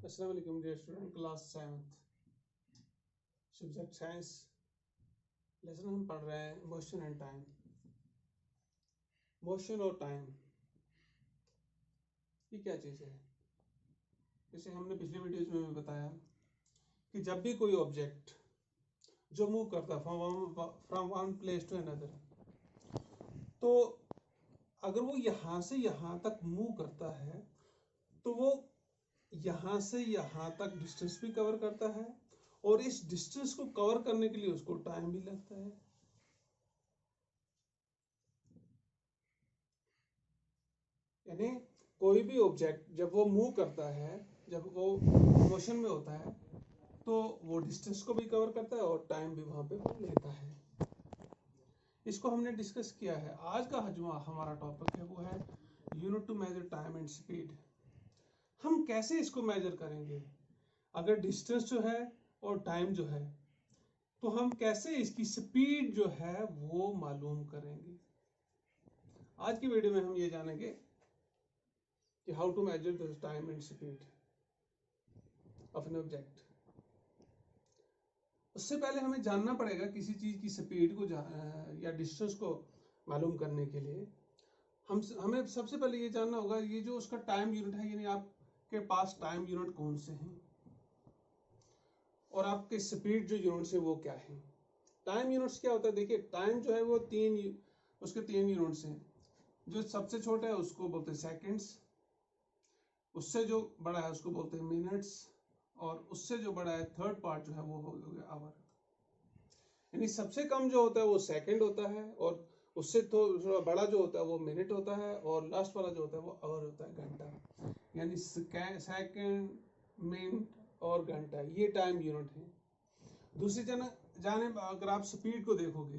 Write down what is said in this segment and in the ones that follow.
अस्सलाम वालेकुम dear student, class 7th subject science. Lesson हम पढ़ रहे हैं मोशन एंड टाइम। मोशन और टाइम ये क्या चीज़ है? जैसे हमने पिछले वीडियोज में भी बताया कि जब भी कोई ऑब्जेक्ट जो मूव करता है from one place to another, तो अगर वो यहाँ से यहाँ तक मूव करता है तो वो यहाँ से यहाँ तक डिस्टेंस भी कवर करता है और इस डिस्टेंस को कवर करने के लिए उसको टाइम भी लगता है। यानी कोई भी ऑब्जेक्ट जब वो मूव करता है, जब वो मोशन में होता है, तो वो डिस्टेंस को भी कवर करता है और टाइम भी वहां पे वो लेता है। इसको हमने डिस्कस किया है। आज का जो हमारा टॉपिक है वो है unit two measure time and speed. हम कैसे इसको मेजर करेंगे? अगर डिस्टेंस जो है और टाइम जो है, तो हम कैसे इसकी स्पीड जो है वो मालूम करेंगे? आज की वीडियो में हम ये जानेंगे कि how to measure the time and speed of an object. उससे पहले हमें जानना पड़ेगा किसी चीज की स्पीड को या डिस्टेंस को मालूम करने के लिए हमें सबसे पहले ये जानना होगा ये जो उसका टाइम यूनिट है, यानी आपके पास टाइम यूनिट कौन से हैं और आपके स्पीड जो यूनिट्स है वो क्या है। टाइम यूनिट्स क्या होता है? देखिए, टाइम जो है वो उसके तीन यूनिट्स हैं। जो सबसे छोटा है उसको बोलते हैं सेकेंड्स, उससे जो बड़ा है उसको बोलते हैं मिनट्स, और उससे जो बड़ा है थर्ड पार्ट जो है वो हो गया आवर। यानी सबसे कम जो होता है वो सेकंड होता है, और उससे थोड़ा बड़ा जो होता है वो मिनट होता है, और लास्ट वाला जो होता है वो आवर होता है, घंटा। यानी सेकंड, मिनट और घंटा, ये टाइम यूनिट है। दूसरी जाने अगर आप स्पीड को देखोगे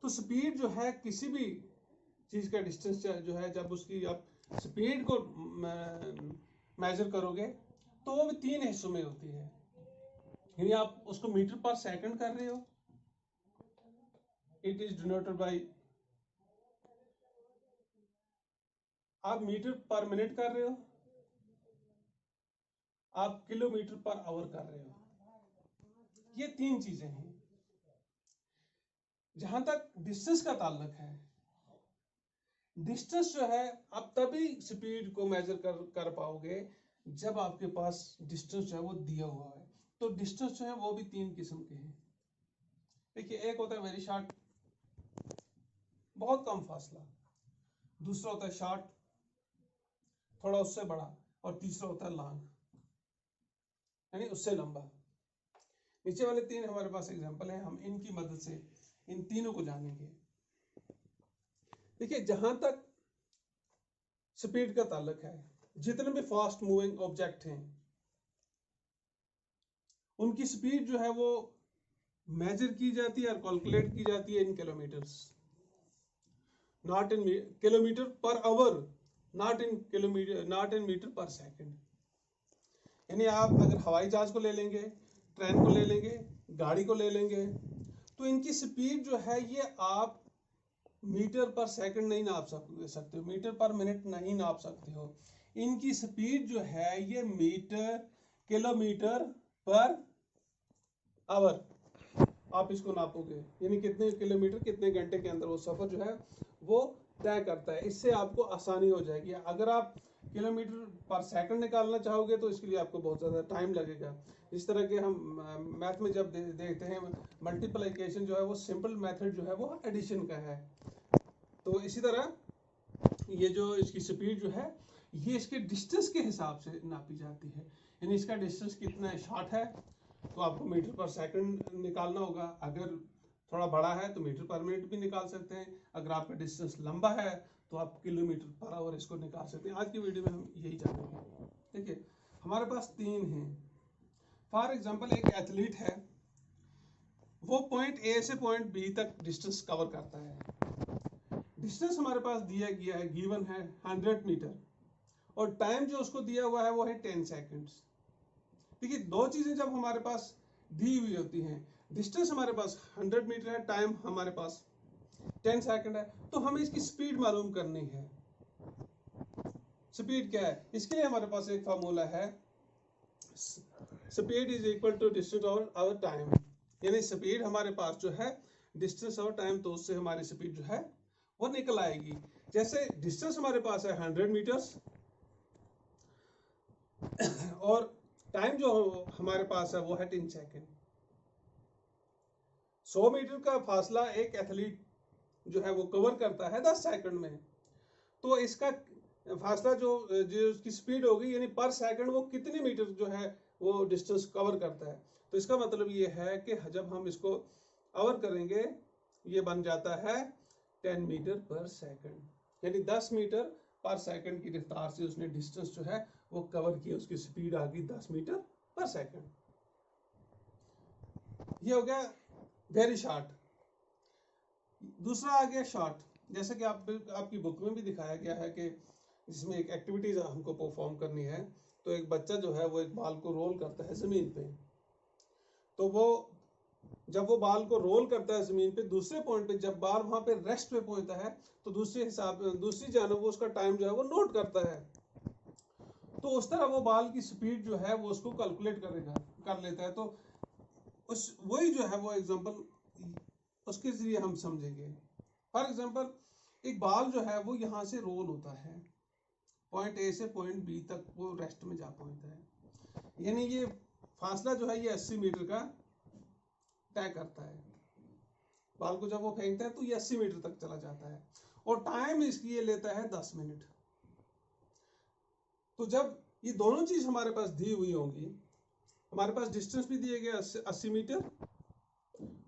तो स्पीड जो है किसी भी चीज का डिस्टेंस जो है, जब उसकी आप स्पीड को मेजर करोगे तो वो भी तीन हिस्सों में होती है। यानी आप उसको मीटर पर सेकंड कर रहे हो, इट इज डिनोटेड बाय, आप मीटर पर मिनट कर रहे हो, आप किलोमीटर पर आवर कर रहे हो। ये तीन चीजें हैं। जहां तक डिस्टेंस का ताल्लुक है, डिस्टेंस जो है आप तभी स्पीड को मेजर कर पाओगे जब आपके पास डिस्टेंस जो है वो दिया हुआ है। तो डिस्टेंस जो है वो भी तीन किस्म के हैं। देखिए, एक होता है वेरी शॉर्ट, बहुत कम फासला। दूसरा होता है शॉर्ट, थोड़ा उससे बड़ा। और तीसरा होता है लॉन्ग, यानी उससे लंबा। नीचे वाले तीन हमारे पास एग्जांपल हैं, हम इनकी मदद से इन तीनों को जानेंगे। देखिए, जहां तक स्पीड का ताल्लुक है, जितने भी फास्ट मूविंग ऑब्जेक्ट हैं उनकी स्पीड जो है वो मेजर की जाती है और कैलकुलेट की जाती है in kilometres, not in kilometre per hour, not in metre per second. यानी आप अगर हवाई जहाज को ले लेंगे, ट्रेन को ले लेंगे, गाड़ी को ले लेंगे, तो इनकी स्पीड जो है ये आप मीटर पर सेकंड नहीं नाप सकते हो, मीटर पर मिनट नहीं नाप सकते हो। इनकी स्पीड जो है ये मीटर, किलोमीटर पर आवर आप इसको नापोगे, यानी कितने किलोमीटर कितने घंटे के अंदर वो सफर जो है वो तय करता है। इससे आपको आसानी हो जाएगी। अगर आप किलोमीटर पर सेकंड निकालना चाहोगे तो इसके लिए आपको बहुत ज़्यादा टाइम लगेगा। जिस तरह के हम मैथ में जब देखते हैं, मल्टीप्लिकेशन जो है वो सिंपल मेथड जो है वो एडिशन का है। तो इसी तरह ये जो इसकी स्पीड जो है ये इसके डिस्टेंस के हिसाब से नापी जाती है। यानी इसका डिस्टेंस कितना शॉर्ट है तो आपको मीटर पर सेकंड निकालना होगा, अगर थोड़ा बड़ा है तो मीटर पर मिनट भी निकाल सकते हैं, अगर आपका डिस्टेंस लंबा है तो आप किलोमीटर पर आवर इसको निकाल सकते हैं। आज की वीडियो में हम यही जानेंगे। देखिए, हमारे पास तीन हैं। फॉर एग्जांपल, एक एथलीट है, वो पॉइंट ए से पॉइंट बी तक डिस्टेंस कवर करता है। डिस्टेंस हमारे पास दिया गया है, गिवन है 100 मीटर, और टाइम जो उसको दिया हुआ है वो है 10 सेकंड्स। देखिए, दो चीजें जब हमारे पास दी हुई होती हैं, डिस्टेंस हमारे पास 100 मीटर है, टाइम हमारे पास 10 सेकंड है, तो हमें इसकी स्पीड मालूम करनी है। स्पीड क्या है? इसके लिए हमारे पास एक फार्मूला है speed is equal to distance और आवर टाइम, यानी स्पीड हमारे पास जो है डिस्टेंस और टाइम, तो उससे हमारी स्पीड जो है वो निकल आएगी। जैसे डिस्टेंस हमारे पास है 100 मीटर्स और टाइम जो हमारे पास है वो है 10 सेकेंड। 100 मीटर का फासला एक एथलीट जो है वो कवर करता है 10 सेकंड में, तो इसका फासला जो जो उसकी स्पीड होगी यानी पर सेकंड वो कितनी मीटर जो है वो डिस्टेंस कवर करता है। तो इसका मतलब ये है कि जब हम इसको कवर करेंगे ये बन जाता है 10 मीटर पर सेकंड, यानी 10 मीटर पर सेकंड की रफ्तार से उसने डिस्टेंस जो है वो कवर किया, उसकी स्पीड आ गई 10 मीटर पर सेकंड। ये हो गया वेरी शॉर्ट। दूसरा आ गया शॉर्ट, जैसे कि आपकी बुक में भी दिखाया गया है कि जिसमें एक एक्टिविटीज हमको परफॉर्म करनी है, तो एक बच्चा जो है वो एक बॉल को रोल करता है जमीन पे, तो वो जब वो बॉल को रोल करता है जमीन पे, दूसरे पॉइंट पे जब बॉल वहां पे रेस्ट पे पहुंचता है तो दूसरी जानब वो उसका टाइम जो है वो नोट करता है, तो उस तरह वो बॉल की स्पीड जो है वो उसको कैलकुलेट कर लेता है। तो उस वही जो है वो एग्जांपल उसके जरिए हम समझेंगे। फॉर एग्जांपल एक बॉल जो है वो यहाँ से रोल होता है, पॉइंट ए से पॉइंट बी तक वो रेस्ट में जा पहुंचता है, यानी ये फासला जो है ये 80 मीटर का तय करता है। बॉल को जब वो फेंकता है तो ये 80 मीटर तक चला जाता है और टाइम इसकी ये लेता है 10 मिनट। तो जब ये दोनों चीज हमारे पास दी हुई होंगी, हमारे पास डिस्टेंस भी दिए गए 80 मीटर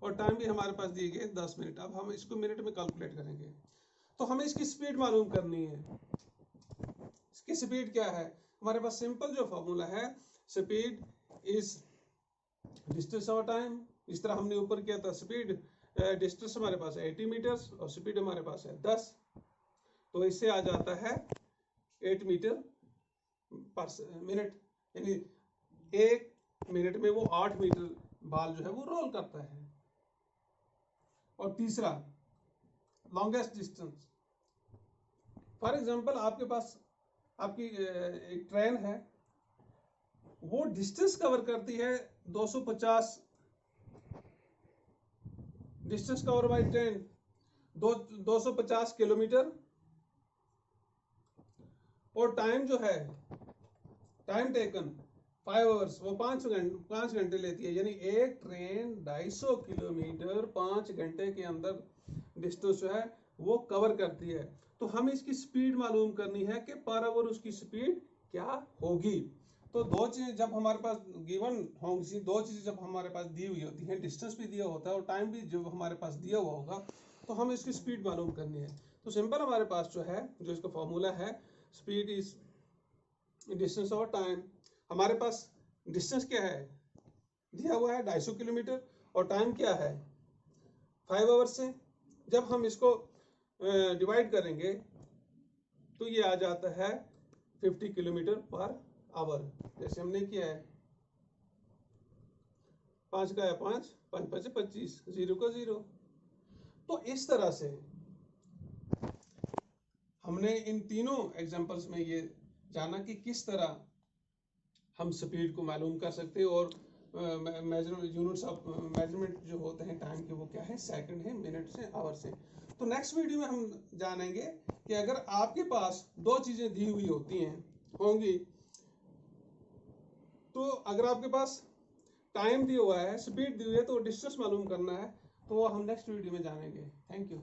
और टाइम भी हमारे पास दिए गए 10 मिनट। अब हम इसको मिनट में कैलकुलेट करेंगे, तो हमें इसकी स्पीड मालूम करनी है। इसकी स्पीड क्या है, हमारे पास सिंपल जो फॉर्मूला है, स्पीड इज डिस्टेंस और टाइम। इस तरह हमने ऊपर किया था, स्पीड डिस्टेंस हमारे पास है 80 मीटर्स और स्पीड हमारे पास है 10, तो इससे आ जाता है 8 मीटर पर मिनट, यानी 1 मिनट में वो 8 मीटर बॉल जो है वो रोल करता है। और तीसरा लॉन्गेस्ट डिस्टेंस, फॉर एग्जांपल आपके पास आपकी एक ट्रेन है, वो डिस्टेंस कवर करती है 250, distance cover by train 250 kilometre, और टाइम जो है टाइम टेकन 5 आवर्स, वो 5 घंटे लेती है, यानी एक ट्रेन 250 किलोमीटर 5 घंटे के अंदर डिस्टेंस जो है वो कवर करती है। तो हमें इसकी स्पीड मालूम करनी है कि पर आवर उसकी स्पीड क्या होगी। तो दो चीजें जब हमारे पास गिवन होंगी, दो चीजें जब हमारे पास दी हुई होती हैं, डिस्टेंस भी दिया होता है और टाइम भी जब हमारे पास दिया हुआ होगा, तो हमें इसकी स्पीड मालूम करनी है। तो सिंपल हमारे पास जो है जो इसका फॉर्मूला है, स्पीड इज डिस्टेंस और टाइम। हमारे पास डिस्टेंस क्या है दिया हुआ है 250 किलोमीटर और टाइम क्या है 5 आवर्स से। जब हम इसको डिवाइड करेंगे तो ये आ जाता है 50 किलोमीटर पर आवर। जैसे हमने किया है 5 का है 5, 5 5 25, 0 का 0। तो इस तरह से हमने इन तीनों एग्जांपल्स में ये जाना कि किस तरह हम स्पीड को मालूम कर सकते हैं, और यूनिट्स ऑफ मेजरमेंट जो होते हैं टाइम के वो क्या है, सेकंड है, मिनट से, आवर से। तो नेक्स्ट वीडियो में हम जानेंगे कि अगर आपके पास दो चीजें दी हुई होंगी, तो अगर आपके पास टाइम दिया हुआ है, स्पीड दी हुई है, तो डिस्टेंस मालूम करना है, तो वो हम नेक्स्ट वीडियो में जानेंगे। Thank you.